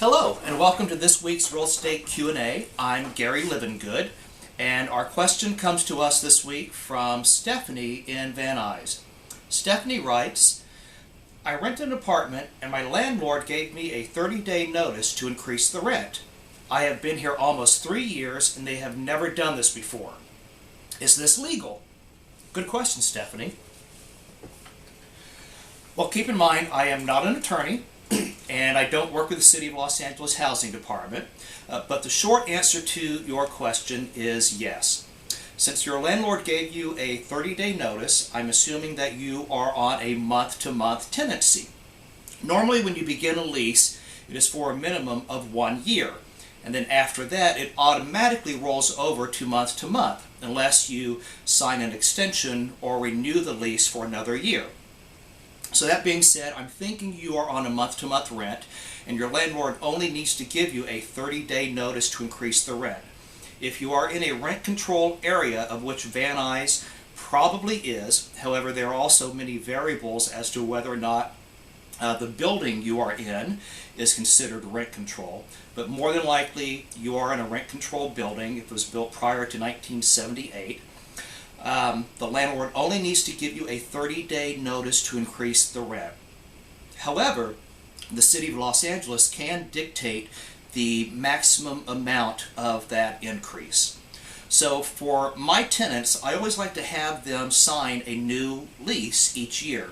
Hello, and welcome to this week's Real Estate Q&A. I'm Gary LIVINGOOD, and our question comes to us this week from Stephanie in Van Nuys. Stephanie writes, I rent an apartment and my landlord gave me a 30-day notice to increase the rent. I have been here almost 3 years and they have never done this before. Is this legal? Good question, Stephanie. Well, keep in mind, I am not an attorney, and I don't work with the City of Los Angeles Housing Department, but the short answer to your question is yes. Since your landlord gave you a 30-day notice, I'm assuming that you are on a month-to-month tenancy. Normally when you begin a lease, it is for a minimum of 1 year, and then after that it automatically rolls over to month, unless you sign an extension or renew the lease for another year. So that being said, I'm thinking you are on a month-to-month rent, and your landlord only needs to give you a 30-day notice to increase the rent. If you are in a rent-controlled area, of which Van Nuys probably is, however, there are also many variables as to whether or not the building you are in is considered rent control, but more than likely you are in a rent-controlled building. If it was built prior to 1978. The landlord only needs to give you a 30-day notice to increase the rent. However, the City of Los Angeles can dictate the maximum amount of that increase. So for my tenants, I always like to have them sign a new lease each year.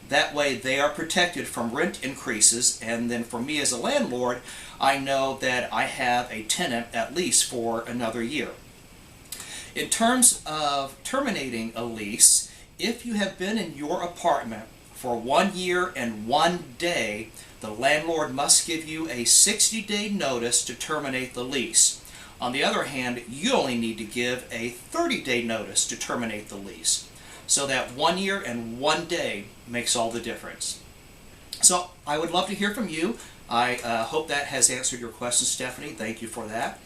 That way they are protected from rent increases, and then for me as a landlord, I know that I have a tenant at least for another year. In terms of terminating a lease, if you have been in your apartment for 1 year and 1 day, the landlord must give you a 60-day notice to terminate the lease. On the other hand, you only need to give a 30-day notice to terminate the lease. So that 1 year and 1 day makes all the difference. So I would love to hear from you. I hope that has answered your question, Stephanie. Thank you for that.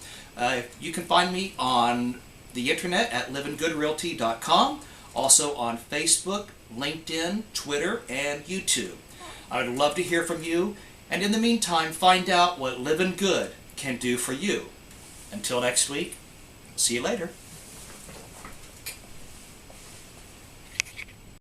You can find me on the internet at livinggoodrealty.com, also on Facebook, LinkedIn, Twitter, and YouTube. I would love to hear from you, and in the meantime, find out what Living Good can do for you. Until next week, see you later.